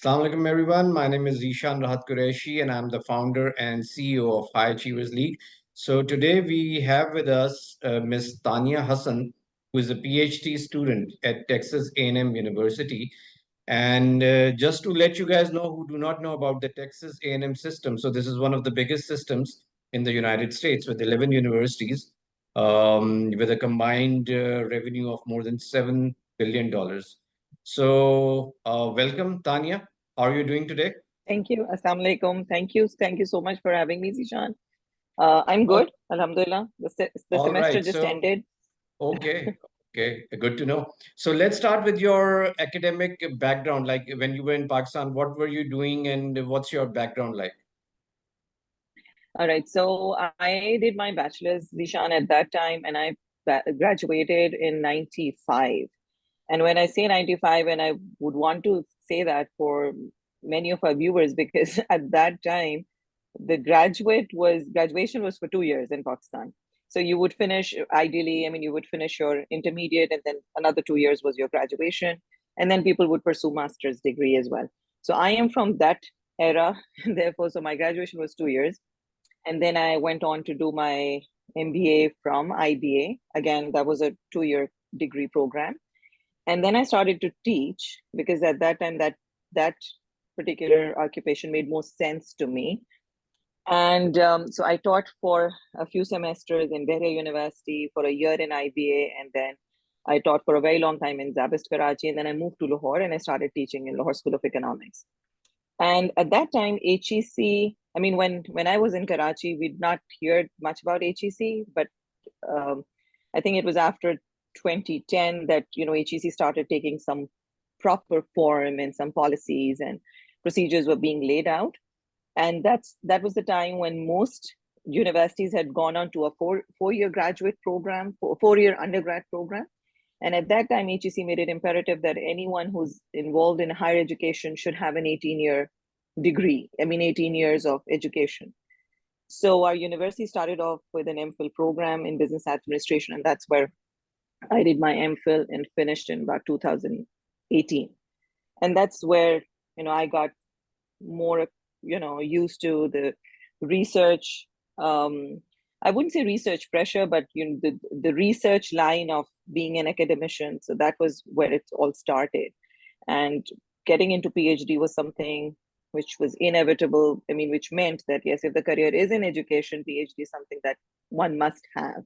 Assalamu alaikum everyone. My name is Zeeshanrahatkureshi and I'm the founder and CEO of High Achievers League. So today we have with us Ms. Tania Hasan, who is a PhD student at Texas A&M University. And just to let you guys know who do not know about the Texas A&M system, so this is one of the biggest systems in the United States with 11 universities, with a combined revenue of more than $7 billion. So welcome, Tanya. How are you doing today? Thank you. Assalamu alaikum. Thank you. Thank you so much for having me, Zishan. I'm All, good. Alhamdulillah. The all semester right. just So, ended. okay. Okay. Good to know. So let's start with your academic background. Like when you were in Pakistan, what were you doing and what's your background like? All right. So I did my bachelor's, Zishan, at that time, and I graduated in 95. And when I say 95, and I would want to say that for many of our viewers, because at that time, the graduation was for 2 years in Pakistan. So you would finish, ideally, I mean, you would finish your intermediate, and then another 2 years was your graduation. And then people would pursue master's degree as well. So I am from that era, and therefore, so my graduation was 2 years. And then I went on to do my MBA from IBA. Again, that was a 2 year degree program. And then I started to teach because at that time that particular occupation made more sense to me. And so I taught for a few semesters in Behra University, for a year in IBA, and then I taught for a very long time in Zabist, Karachi, and then I moved to Lahore and I started teaching in Lahore School of Economics. And at that time, HEC, I mean, when I was in Karachi, we'd not heard much about HEC, but I think it was after 2010 that, HEC started taking some proper form and some policies and procedures were being laid out. And that was the time when most universities had gone on to a four-year graduate program, four-year undergrad program. And at that time, HEC made it imperative that anyone who's involved in higher education should have an 18-year degree, 18 years of education. So our university started off with an MPhil program in business administration, and that's where I did my MPhil and finished in about 2018. And that's where, I got more, used to the research. I wouldn't say research pressure, but the research line of being an academician. So that was where it all started. And getting into PhD was something which was inevitable. Which meant that, yes, if the career is in education, PhD is something that one must have.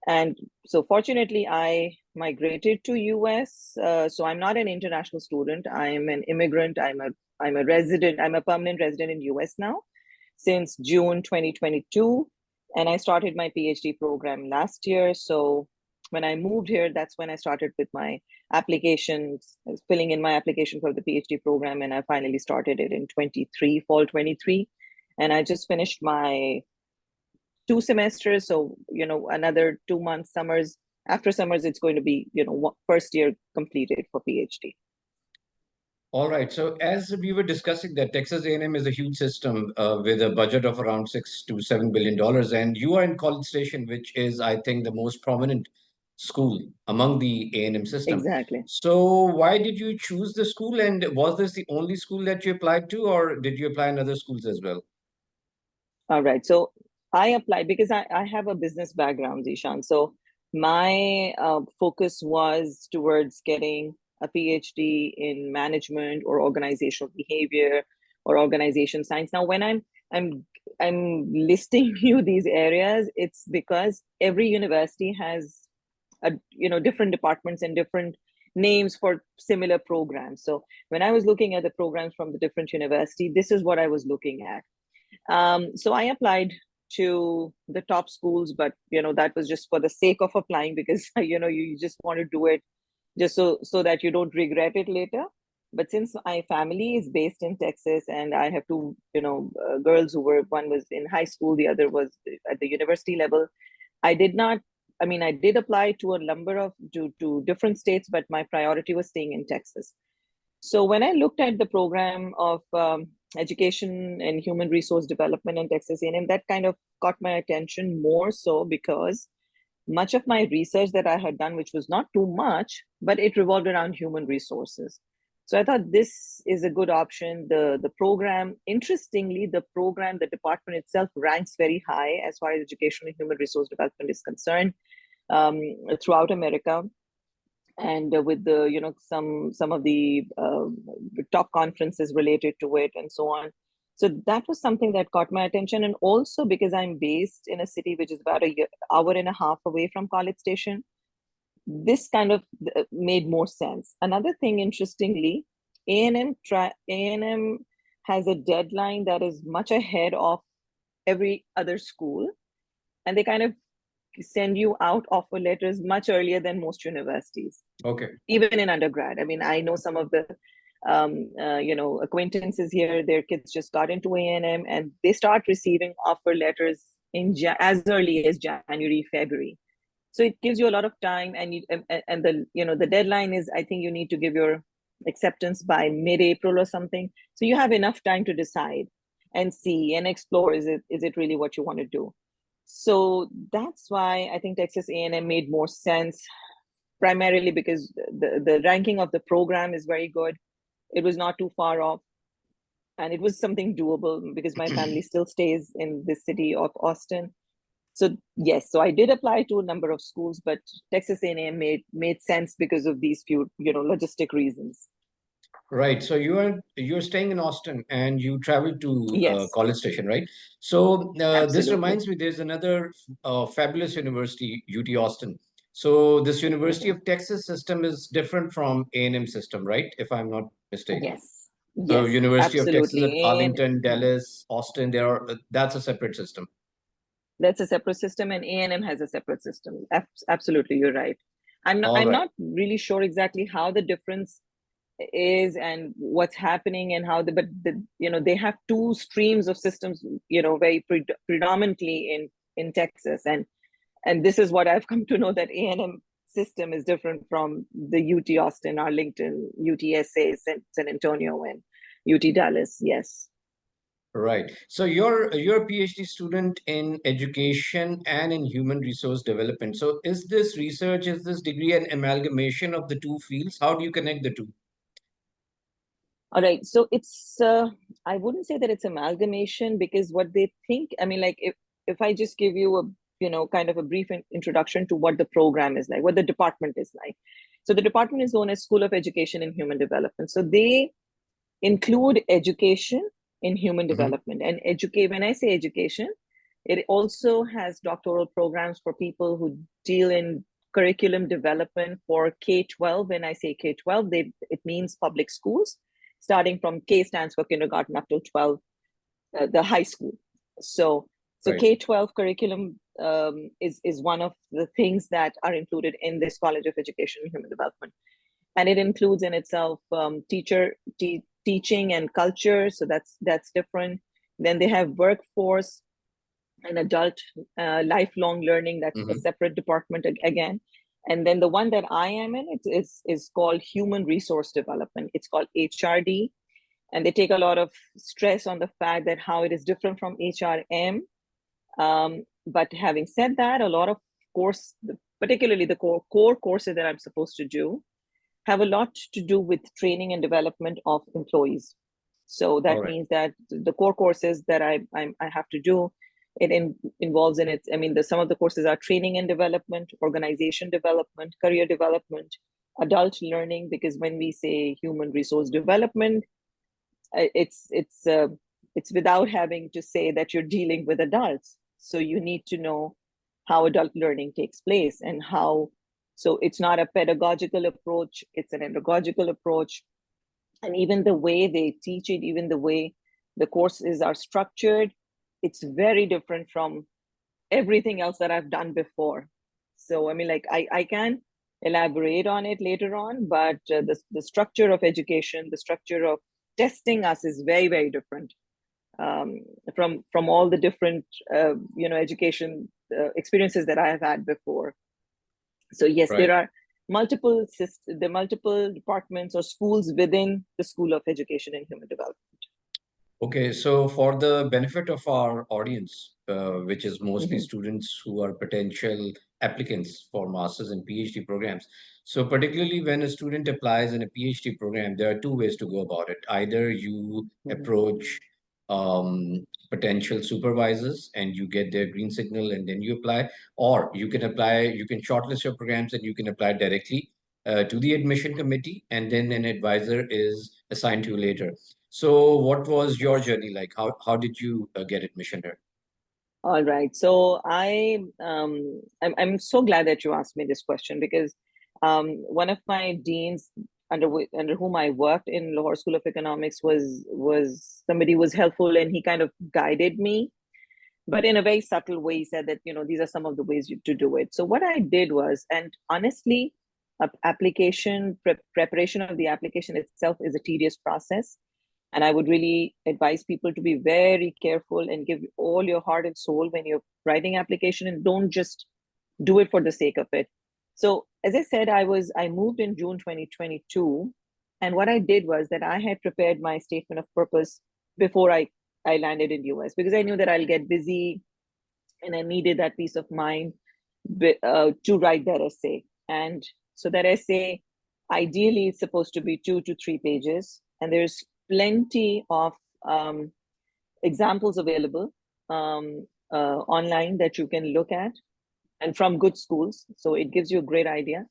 And so fortunately, I migrated to US. So I'm not an international student. I'm an immigrant. I'm a resident. I'm a permanent resident in US now since June 2022. And I started my PhD program last year. So when I moved here, that's when I started with my applications, filling in my application for the PhD program. And I finally started it in fall 23. And I just finished my 2 semesters. So, another 2 months, summers. After summers, it's going to be, first year completed for PhD. All right. So as we were discussing that Texas A&M is a huge system with a budget of around $6 to $7 billion, and you are in College Station, which is, I think, the most prominent school among the A&M system. Exactly. So why did you choose the school, and was this the only school that you applied to, or did you apply in other schools as well? All right. So I applied because I have a business background, Zishan. So my focus was towards getting a PhD in management or organizational behavior or organization science. Now, when I'm listing you these areas, it's because every university has different departments and different names for similar programs. So when I was looking at the programs from the different university, this is what I was looking at. So I applied to the top schools, but that was just for the sake of applying because you just want to do it just so that you don't regret it later. But since my family is based in Texas and I have two girls who one was in high school, the other was at the university level, I did not. I did apply to a number of to different states, but my priority was staying in Texas. So when I looked at the program of education and human resource development in Texas A&M, that kind of caught my attention more so because much of my research that I had done, which was not too much, but it revolved around human resources. So I thought this is a good option. The program, interestingly, the department itself ranks very high as far as education and human resource development is concerned, throughout America, and with the some of the top conferences related to it and so on. So that was something that caught my attention, and also because I'm based in a city which is about hour and a half away from College Station, this kind of made more sense. Another thing, interestingly, A&M has a deadline that is much ahead of every other school, and they kind of send you out offer letters much earlier than most universities. Okay. Even in undergrad. I mean, I know some of the acquaintances here. Their kids just got into A&M, and they start receiving offer letters in as early as January, February. So it gives you a lot of time, and the deadline is, I think you need to give your acceptance by mid-April or something. So you have enough time to decide and see and explore, is it really what you want to do? So that's why I think Texas A&M made more sense, primarily because the ranking of the program is very good. It was not too far off, and it was something doable because my family still stays in the city of Austin. So yes, so I did apply to a number of schools, but Texas A&M made sense because of these few logistic reasons. Right. So you're staying in Austin and you travel to Yes, College Station, right? So this absolutely. reminds me, there's another fabulous university, UT Austin. So this University Mhm. of Texas system is different from A&M system, right? If I'm not mistaken. Yes, So yes, University of Texas at absolutely. And Arlington, Dallas, Austin, that's a separate system. that's a separate system, and A&M has a separate system. Absolutely, you're right. All I'm right. not really sure exactly how the difference is and what's happening and how they have two streams of systems, very predominantly in Texas, and this is what I've come to know, that A&M system is different from the UT Austin, Arlington, UTSA, San Antonio, and UT Dallas. Yes. Right. So you're a PhD student in education and in human resource development. So is this degree an amalgamation of the two fields? How do you connect the two? All right. So it's I wouldn't say that it's amalgamation, because what they think, I mean, like if I just give you a kind of a brief introduction to what the program is like, what the department is like. So the department is known as School of Education and Human Development. So they include education in human Hmm. development, and educate. When I say education, it also has doctoral programs for people who deal in curriculum development for K-12. When I say K-12, it means public schools, starting from K stands for kindergarten up to 12, the high school. So Right. K-12 curriculum is one of the things that are included in this College of Education and Human Development, and it includes in itself teaching and culture. So that's different. Then they have workforce and adult lifelong learning. That's a Hmm. separate department again. And then the one that I am in, is called human resource development. It's called HRD, and they take a lot of stress on the fact that how it is different from HRM. But having said that, a lot of course, particularly the core courses that I'm supposed to do, have a lot to do with training and development of employees. So All that right. means that the core courses that I have to do, involves in it. I mean, some of the courses are training and development, organization development, career development, adult learning. Because when we say human resource development, it's without having to say that you're dealing with adults. So you need to know how adult learning takes place and how. So it's not a pedagogical approach, it's an andragogical approach. And even the way they teach it, even the way the courses are structured, it's very different from everything else that I've done before. So I mean, like I can elaborate on it later on, but the structure of education, the structure of testing us is very, very different, um, from all the different education experiences that I have had before. So yes, Right. there are multiple departments or schools within the School of Education and Human Development. Okay, so for the benefit of our audience, which is mostly Mhm. students who are potential applicants for masters and PhD programs. So particularly when a student applies in a PhD program, there are two ways to go about it. Either you Mhm. approach potential supervisors and you get their green signal and then you apply, or you can apply, you can shortlist your programs and you can apply directly to the admission committee, and then an advisor is assigned to you later. So, what was your Yes. journey like? How did you get admission here? All right. So I'm so glad that you asked me this question because one of my deans under whom I worked in Lahore School of Economics was somebody who was helpful, and he kind of guided me, but in a very subtle way. He said that, these are some of the ways to do it. So what I did was, and honestly, preparation of the application itself is a tedious process. And I would really advise people to be very careful and give all your heart and soul when you're writing application, and don't just do it for the sake of it. So as I said, I moved in June 2022. And what I did was that I had prepared my statement of purpose before I landed in the US, because I knew that I'll get busy and I needed that peace of mind to write that essay. And so that essay, ideally, it's supposed to be 2 to 3 pages, and there's plenty of um, examples available online that you can look at, and from good schools. So it gives you a great idea.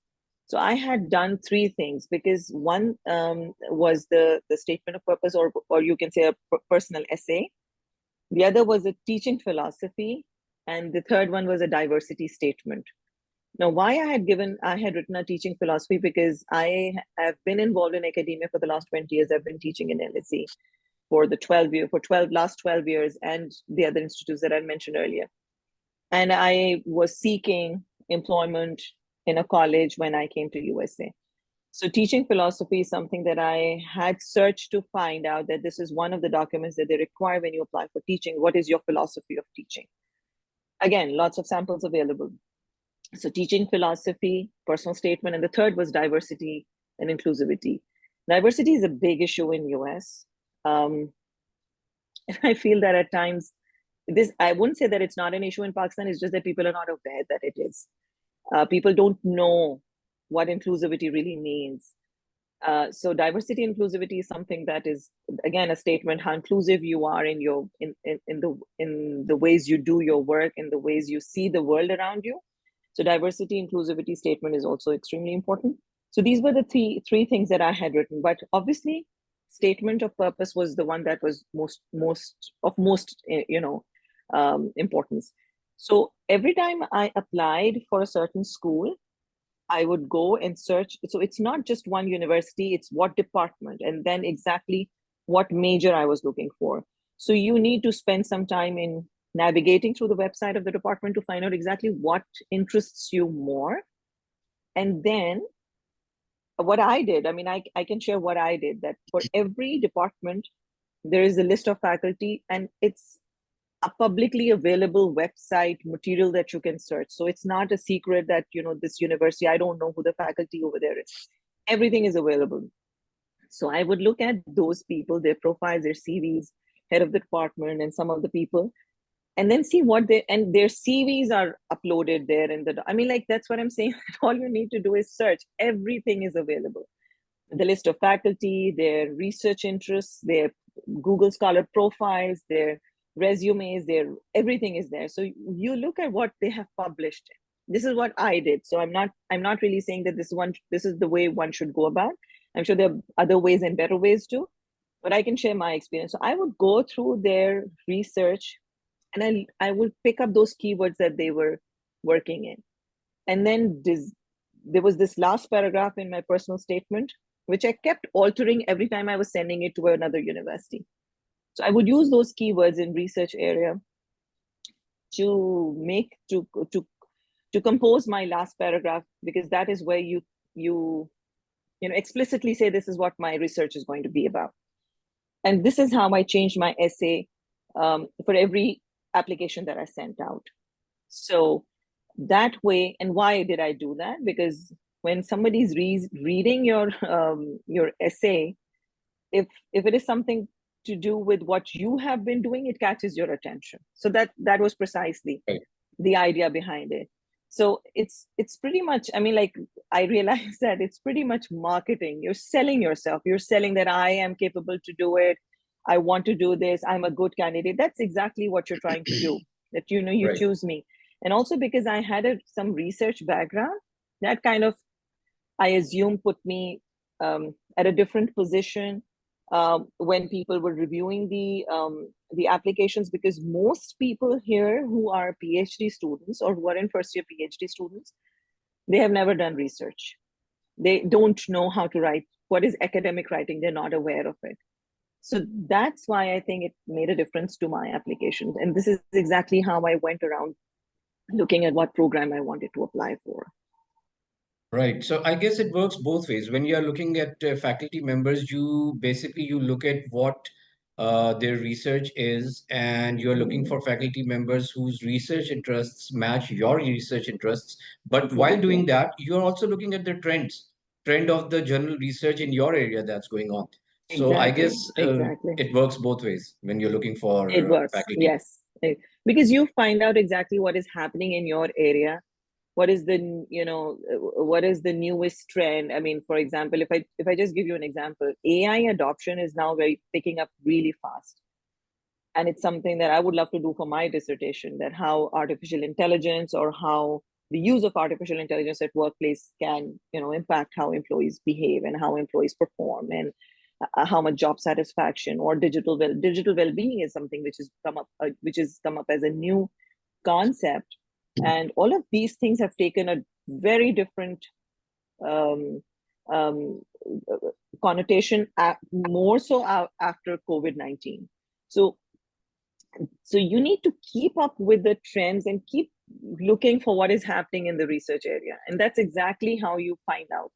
So I had done three things, because one was the statement of purpose, or you can say a personal essay. The other was a teaching philosophy, and the third one was a diversity statement. Now, why I had written a teaching philosophy, because I have been involved in academia for the last 20 years. I've been teaching in LSE for the 12 years, and the other institutes that I mentioned earlier. And I was seeking employment in a college when I came to USA. So teaching philosophy is something that I had searched to find out that this is one of the documents that they require when you apply for teaching. What is your philosophy of teaching? Again, lots of samples available. So teaching philosophy, personal statement, and the third was diversity and inclusivity. Diversity is a big issue in US. And I feel that at times, I wouldn't say that it's not an issue in Pakistan, it's just that people are not aware that it is. People don't know what inclusivity really means. So diversity inclusivity is something that is, again, a statement how inclusive you are in the ways you do your work, in the ways you see the world around you. So diversity inclusivity statement is also extremely important. So these were the three things that I had written. But obviously, statement of purpose was the one that was most importance. So every time I applied for a certain school, I would go and search. So it's not just one university, it's what department, and then exactly what major I was looking for. So you need to spend some time in navigating through the website of the department to find out exactly what interests you more. And then what I did, I mean, I can share what I did, that for every department, there is a list of faculty, and it's a publicly available website material that you can search. So it's not a secret that, this university, I don't know who the faculty over there is. Everything is available. So I would look at those people, their profiles, their CVs, head of the department, and some of the people, and then see and their CVs are uploaded there I mean, like, that's what I'm saying. All you need to do is search. Everything is available. The list of faculty, their research interests, their Google Scholar profiles, their resumes, everything is there. So you look at what they have published. This is what I did. So I'm not really saying that this is the way one should go about. I'm sure there are other ways and better ways too, but I can share my experience. So I would go through their research, and I would pick up those keywords that they were working in. And then there was this last paragraph in my personal statement, which I kept altering every time I was sending it to another university. So I would use those keywords in research area to make to compose my last paragraph, because that is where you explicitly say this is what my research is going to be about. And this is how I changed my essay for every application that I sent out. So that way, and why did I do that? Because when somebody's reading your essay, if it is something to do with what you have been doing, it catches your attention. So that was precisely the idea behind it. So it's pretty much, I mean, like, I realize that it's pretty much marketing. You're selling yourself. You're selling that I am capable to do it. I want to do this. I'm a good candidate. That's exactly what you're trying to do. That, you know, you choose me. And also because I had some research background, that kind of, I assume, put me at a different position when people were reviewing the applications, because most people here who are PhD students or who are in first year PhD students, they have never done research. They don't know how to write. What is academic writing? They're not aware of it. So that's why I think it made a difference to my application. And this is exactly how I went around looking at what program I wanted to apply for. Right. So I guess it works both ways. When you are looking at faculty members, you basically you look at what their research is, and you're looking for faculty members whose research interests match your research interests. But while doing that, you're also looking at the trend of the general research in your area that's going on. So I guess Exactly. it works both ways when you're looking It for works, faculty. yes. Because you find out exactly what is happening in your area. What is the, you know, what is the newest trend? I mean, for example, if I just give you an example, AI adoption is now very picking up really fast. And it's something that I would love to do for my dissertation, that how artificial intelligence or how the use of artificial intelligence at workplace can, you know, impact how employees behave and how employees perform, and how much job satisfaction or digital well-being is something which has come up as a new concept. And all of these things have taken a very different um, um, connotation, more so after COVID-19. So you need to keep up with the trends and keep looking for what is happening in the research area. And that's exactly how you find out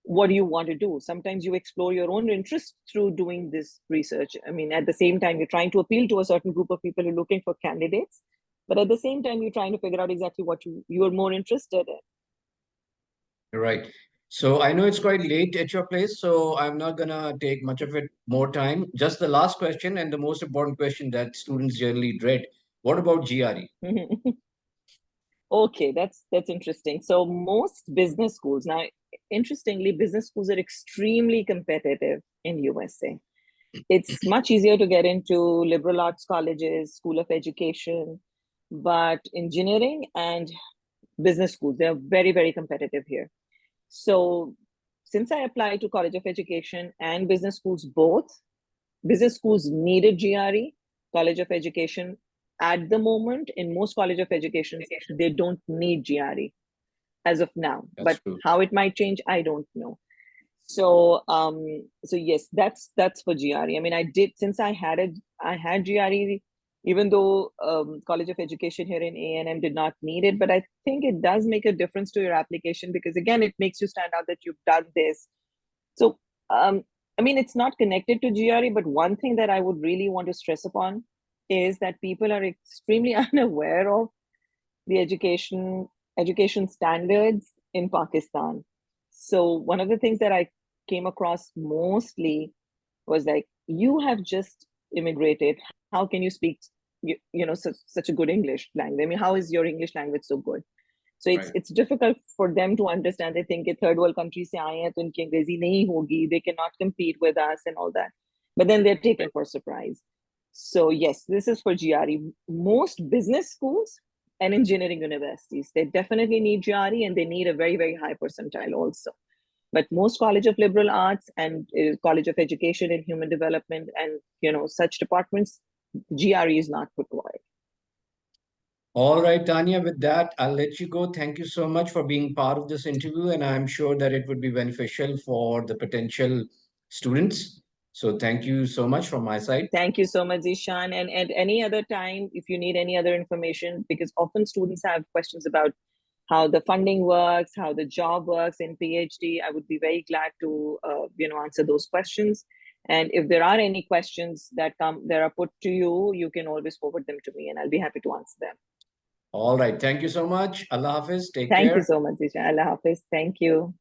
what do you want to do. Sometimes you explore your own interest through doing this research. I mean, at the same time, you're trying to appeal to a certain group of people who are looking for candidates, but at the same time, you're trying to figure out exactly what you're more interested in. Right. So I know it's quite late at your place, so I'm not gonna take much of it more time. Just the last question and the most important question that students generally dread. What about GRE? Okay, that's interesting. So most business schools now, interestingly, business schools are extremely competitive in USA. It's much easier to get into liberal arts colleges, school of education, but engineering and business schools, they're very, very competitive here. So since I applied to College of Education and business schools both, business schools needed GRE. College of Education, at the moment, in most College of Education, they don't need GRE as of now. That's But true. how it might change, I don't know. So yes, that's for GRE. I mean, I did, since I had GRE, even though College of Education here in A&M did not need it, but I think it does make a difference to your application, because again, it makes you stand out that you've done this. So I mean, it's not connected to GRE, but one thing that I would really want to stress upon is that people are extremely unaware of the education standards in Pakistan. So one of the things that I came across mostly was like, you have just immigrated. How can you speak, you know, such a good English language? I mean, how is your English language so good? So it's difficult for them to understand. They think third world countries se aaye hain, to unki Angrezi nahi hogi. They cannot compete with us and all that. But then they're taken for surprise. So yes, this is for GRE. Most business schools and engineering universities, they definitely need GRE, and they need a very, very high percentile also. But most College of Liberal Arts and College of Education and Human Development and, you know, such departments, GRE is not required. All right, Tanya, with that, I'll let you go. Thank you so much for being part of this interview, and I'm sure that it would be beneficial for the potential students. So thank you so much from my side. Thank you so much, Ishan. And at any other time, if you need any other information, because often students have questions about how the funding works, how the job works in PhD, I would be very glad to answer those questions. And if there are any questions that are put to you, you can always forward them to me, and I'll be happy to answer them. All right. Thank you so much. Allah Hafiz. Take Thank you care. so much, Ishan. Allah Hafiz. Thank you.